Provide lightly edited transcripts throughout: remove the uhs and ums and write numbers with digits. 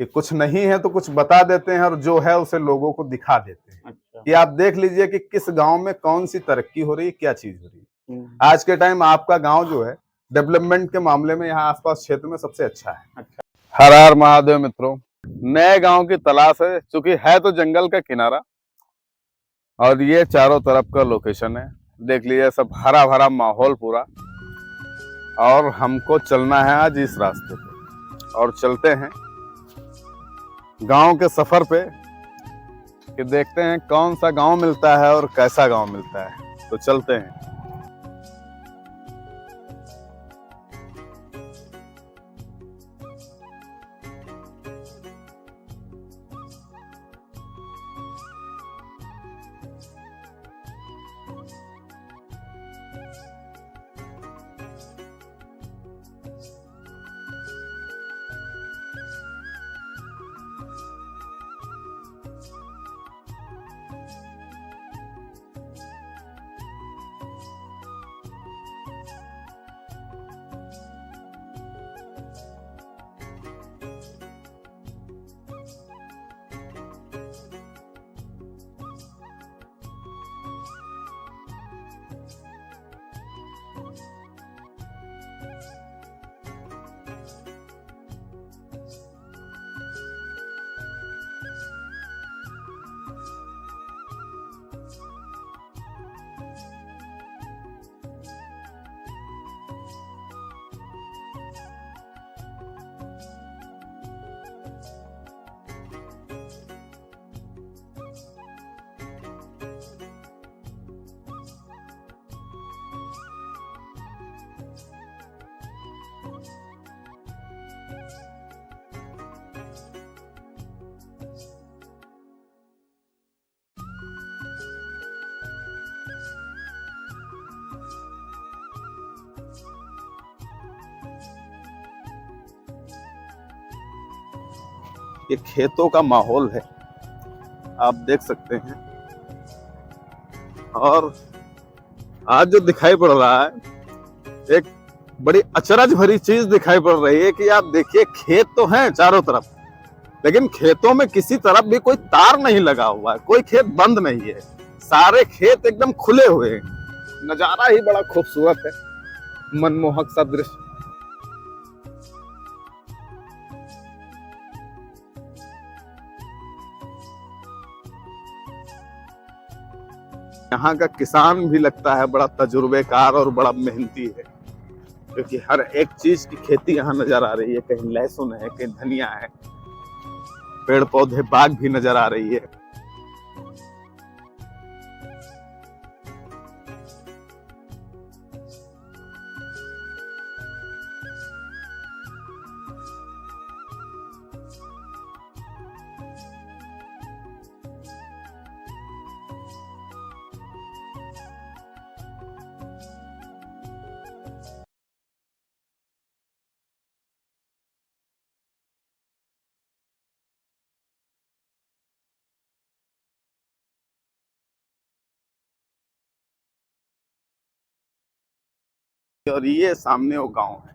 कि कुछ नहीं है तो कुछ बता देते हैं और जो है उसे लोगों को दिखा देते हैं। अच्छा। कि आप देख लीजिए कि किस गांव में कौन सी तरक्की हो रही है, क्या चीज हो रही है। हम्म। आज के टाइम आपका गांव जो है डेवलपमेंट के मामले में यहाँ आसपास क्षेत्र में सबसे अच्छा है। अच्छा। हर हर महादेव मित्रों, नए गांव की तलाश है, क्योंकि है तो जंगल का किनारा और ये चारों तरफ का लोकेशन है। देख लीजिए सब हरा भरा माहौल पूरा। और हमको चलना है आज इस रास्ते पे और चलते हैं गांव के सफर पे कि देखते हैं कौन सा गांव मिलता है और कैसा गांव मिलता है। तो चलते हैं। ये खेतों का माहौल है, आप देख सकते हैं। और आज जो दिखाई पड़ रहा है एक बड़ी अचरज भरी चीज दिखाई पड़ रही है कि आप देखिए खेत तो हैं चारों तरफ, लेकिन खेतों में किसी तरफ भी कोई तार नहीं लगा हुआ है, कोई खेत बंद नहीं है, सारे खेत एकदम खुले हुए हैं। नजारा ही बड़ा खूबसूरत है, मनमोहक सा दृश्य। यहाँ का किसान भी लगता है बड़ा तजुर्बेकार और बड़ा मेहनती है, क्योंकि हर एक चीज की खेती यहाँ नजर आ रही है। कहीं लहसुन है, कहीं धनिया है, पेड़ पौधे बाग भी नजर आ रही है। और ये सामने वो गांव है।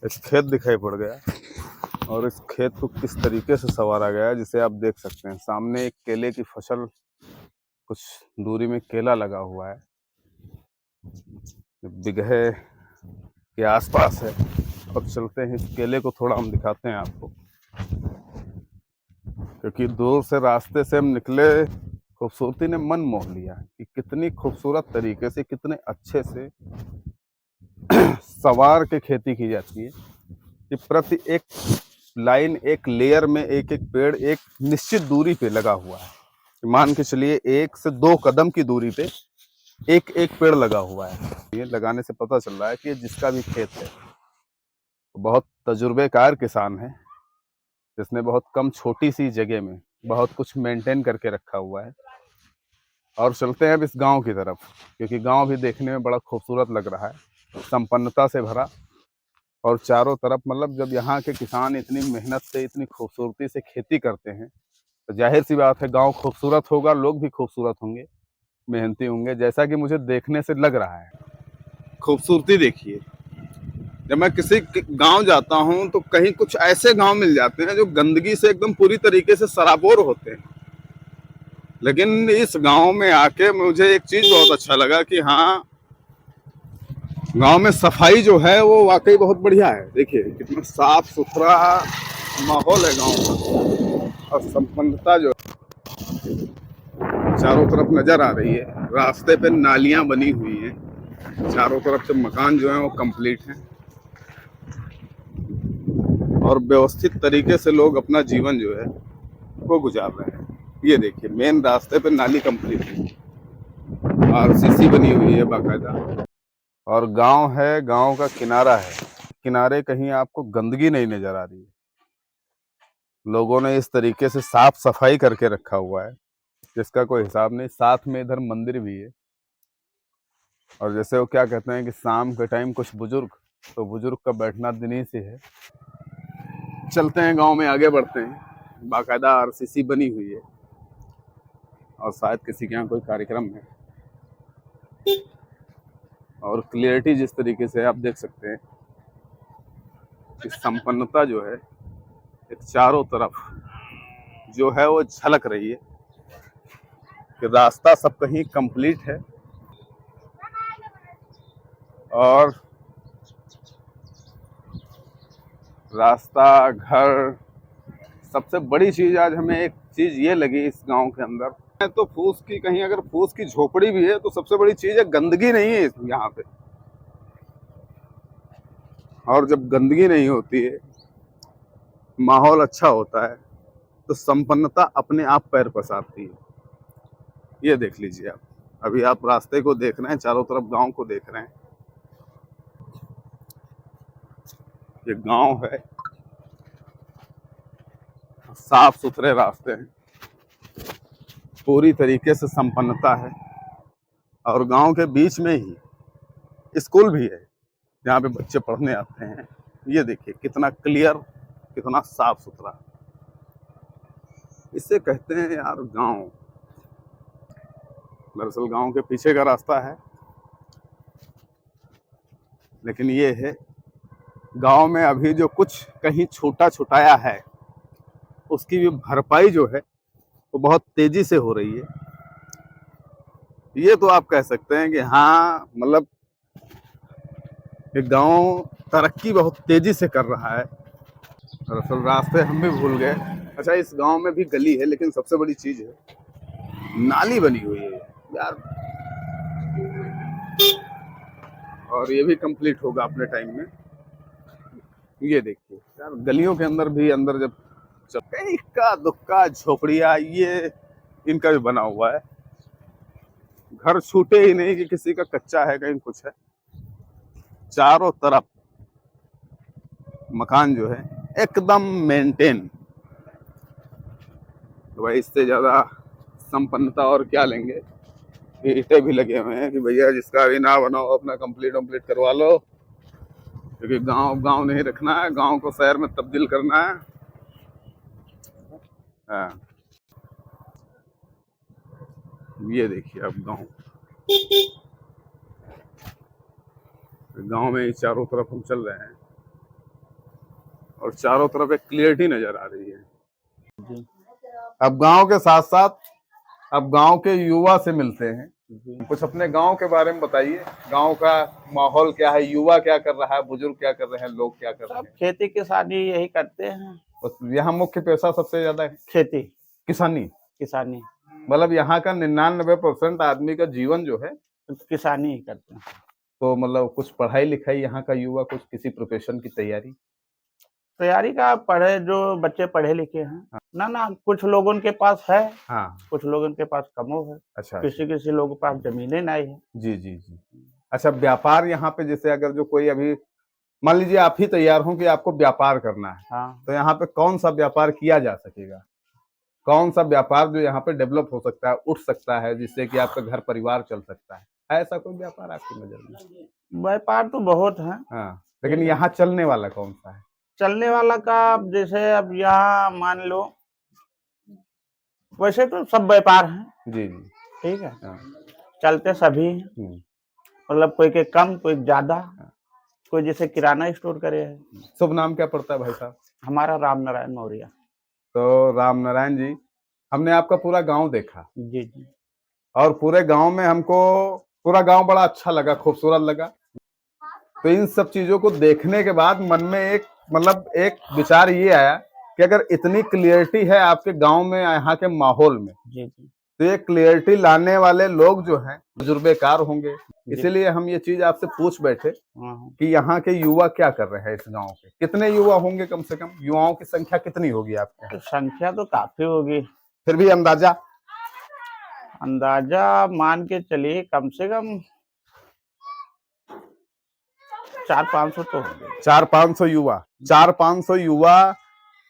एक खेत दिखाई पड़ गया और इस खेत को किस तरीके से संवारा गया है जिसे आप देख सकते हैं। सामने एक केले की फसल, कुछ दूरी में केला लगा हुआ है, बिगहे के आसपास है। और चलते हैं, इस केले को थोड़ा हम दिखाते हैं आपको, क्योंकि दूर से रास्ते से हम निकले, खूबसूरती ने मन मोह लिया कि कितनी खूबसूरत तरीके से, कितने अच्छे से सवार के खेती की जाती है कि प्रति एक लाइन, एक लेयर में एक एक पेड़ एक निश्चित दूरी पे लगा हुआ है। मान के चलिए 1 से 2 कदम की दूरी पे एक एक पेड़ लगा हुआ है। ये लगाने से पता चल रहा है कि जिसका भी खेत है बहुत तजुर्बेकार किसान है, जिसने बहुत कम छोटी सी जगह में बहुत कुछ मेंटेन करके रखा हुआ है। और चलते हैं अब इस गांव की तरफ, क्योंकि गांव भी देखने में बड़ा खूबसूरत लग रहा है, संपन्नता से भरा। और चारों तरफ, मतलब जब यहाँ के किसान इतनी मेहनत से, इतनी खूबसूरती से खेती करते हैं, तो जाहिर सी बात है गांव खूबसूरत होगा, लोग भी खूबसूरत होंगे, मेहनती होंगे, जैसा कि मुझे देखने से लग रहा है। खूबसूरती देखिए, जब मैं किसी गांव जाता हूं तो कहीं कुछ ऐसे गांव मिल जाते हैं जो गंदगी से एकदम पूरी तरीके से सराबोर होते हैं, लेकिन इस गांव में आके मुझे एक चीज बहुत अच्छा लगा कि हाँ, गांव में सफाई जो है वो वाकई बहुत बढ़िया है। देखिए कितना साफ सुथरा माहौल है गांव का, और संपन्नता जो चारों तरफ नजर आ रही है। रास्ते पे नालियां बनी हुई हैं, चारों तरफ से मकान जो है वो कंप्लीट हैं, और व्यवस्थित तरीके से लोग अपना जीवन जो है वो गुजार रहे हैं। ये देखिए मेन रास्ते पे नाली कंप्लीट है, आरसीसी बनी हुई है बाकायदा, और गांव है, गांव का किनारा है, किनारे कहीं आपको गंदगी नहीं नजर आ रही है। लोगों ने इस तरीके से साफ सफाई करके रखा हुआ है जिसका कोई हिसाब नहीं। साथ में इधर मंदिर भी है, और जैसे वो क्या कहते हैं कि शाम के टाइम कुछ बुजुर्ग, तो बुजुर्ग का बैठना दिन ही से है। चलते हैं गांव में, आगे बढ़ते हैं। बाकायदा आरसीसी बनी हुई है, और शायद किसी के यहाँ कोई कार्यक्रम है, और क्लियरिटी जिस तरीके से आप देख सकते हैं कि संपन्नता जो है एक चारों तरफ जो है वो झलक रही है, कि रास्ता सब कहीं कंप्लीट है, और रास्ता, घर, सबसे बड़ी चीज आज हमें एक चीज ये लगी इस गांव के अंदर, तो फूस की, कहीं अगर फूस की झोपड़ी भी है तो सबसे बड़ी चीज है गंदगी नहीं है यहाँ पे। और जब गंदगी नहीं होती है, माहौल अच्छा होता है, तो संपन्नता अपने आप पैर पसारती है। ये देख लीजिए आप, अभी आप रास्ते को देख रहे हैं, चारों तरफ गांव को देख रहे हैं। ये गांव है, साफ सुथरे रास्ते हैं, पूरी तरीके से संपन्नता है, और गांव के बीच में ही स्कूल भी है जहाँ पे बच्चे पढ़ने आते हैं। ये देखिए कितना क्लियर, कितना साफ सुथरा, इससे कहते हैं यार गांव। दरअसल गांव के पीछे का रास्ता है, लेकिन ये है गांव में अभी जो कुछ कहीं छूटा छुटाया है उसकी भी भरपाई जो है वो बहुत तेजी से हो रही है। ये तो आप कह सकते हैं कि हाँ, मतलब ये गांव तरक्की बहुत तेजी से कर रहा है। दरअसल रास्ते हम भी भूल गए। अच्छा, इस गांव में भी गली है, लेकिन सबसे बड़ी चीज है नाली बनी हुई है यार, और ये भी कंप्लीट होगा अपने टाइम में। ये देखिए यार, गलियों के अंदर भी, अंदर जब कहीं इक्का दुक्का झोपड़िया ये इनका भी बना हुआ है। घर छूटे ही नहीं कि किसी का कच्चा है, कहीं कुछ है। चारों तरफ मकान जो है एकदम मेंटेन। तो भाई इससे ज्यादा संपन्नता और क्या लेंगे। ईंटें भी लगे हुए हैं कि भैया जिसका भी ना बनाओ अपना कंप्लीट करवा लो, क्योंकि गांव गांव नहीं रखना है, गांव को शहर में तब्दील करना है। हाँ, ये देखिए अब गांव में चारों तरफ हम चल रहे हैं, और चारों तरफ एक क्लियरिटी नजर आ रही है। अब गांव के साथ साथ अब गांव के युवा से मिलते हैं। कुछ अपने गांव के बारे में बताइए, गांव का माहौल क्या है, युवा क्या कर रहा है, बुजुर्ग क्या कर रहे हैं, लोग क्या कर रहे हैं। खेती किसानी यही करते हैं। यहाँ मुख्य पेशा सबसे ज्यादा है खेती किसानी। किसानी मतलब यहाँ का 99% आदमी का जीवन जो है किसानी ही करते हैं। तो मतलब कुछ पढ़ाई लिखाई यहाँ का युवा, कुछ किसी प्रोफेशन की तैयारी का पढ़े, जो बच्चे पढ़े लिखे हैं ना कुछ लोगों के पास है, हाँ, कुछ लोगों के पास कमो है। अच्छा, किसी लोगों के पास जमीनें नहीं है। जी जी जी। अच्छा, व्यापार यहाँ पे जैसे अगर जो कोई अभी मान लीजिए आप ही तैयार हो कि आपको व्यापार करना है, हाँ, तो यहाँ पे कौन सा व्यापार किया जा सकेगा, कौन सा व्यापार जो यहाँ पे डेवलप हो सकता है, उठ सकता है, जिससे कि आपका घर परिवार चल सकता है ऐसा कोई व्यापार आपकी नजर में? व्यापार तो बहुत है। हाँ, लेकिन यहाँ चलने वाला कौन सा है? चलने वाला का जैसे अब यहाँ मान लो, वैसे तो सब व्यापार हैं। जी जी, ठीक है, हाँ, चलते सभी हैं। मतलब कोई के कम, कोई ज्यादा। कोई जैसे किराना स्टोर करे है। शुभ नाम क्या पड़ता है भाई साहब? हमारा राम नारायण मौर्य। तो राम नारायण जी, हमने आपका पूरा गांव देखा जी जी। और पूरे गांव में हमको पूरा गांव बड़ा अच्छा लगा, खूबसूरत लगा। तो इन सब चीजों को देखने के बाद मन में एक मतलब एक विचार ये आया कि अगर इतनी क्लियरिटी है आपके गांव में, यहाँ के माहौल में, जी जी। तो ये क्लियरिटी लाने वाले लोग जो हैं तजुर्बेकार होंगे। जी। इसीलिए हम ये चीज आपसे पूछ बैठे हाँ, कि यहाँ के युवा क्या कर रहे हैं इस गांव के। कितने युवा होंगे, कम से कम युवाओं की संख्या कितनी होगी आपके यहाँ? तो संख्या तो काफी होगी। फिर भी अंदाजा? अंदाजा मान के चलिए कम से कम 400-500 तो होंगे। 400-500 युवा। 400-500 युवा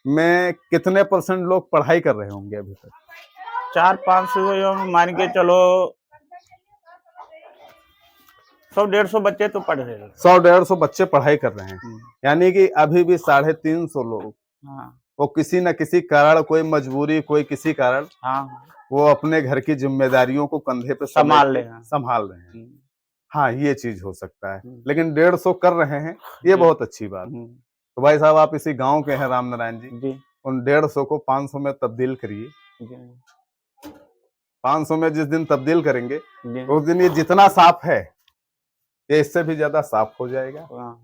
में कितने % लोग पढ़ाई कर रहे होंगे अभी तक? 400-500 मान के चलो 100-150 बच्चे तो पढ़ रहे हैं। 100-150 बच्चे पढ़ाई कर रहे हैं, यानी कि अभी भी 350 लोग, हाँ वो किसी न किसी कारण, कोई मजबूरी, कोई किसी कारण, हाँ वो अपने घर की जिम्मेदारियों को कंधे पे संभाल ले हैं। संभाल रहे हैं। हाँ, ये चीज हो सकता है, हम्म। लेकिन 150 कर रहे हैं, ये बहुत अच्छी बात है। तो भाई साहब, आप इसी गांव के हैं राम नारायण जी, जी उन 150 को 500 में तब्दील करिए। जी 500 में जिस दिन तब्दील करेंगे जी। उस दिन ये जितना साफ है, ये इससे भी ज्यादा साफ हो जाएगा। हाँ।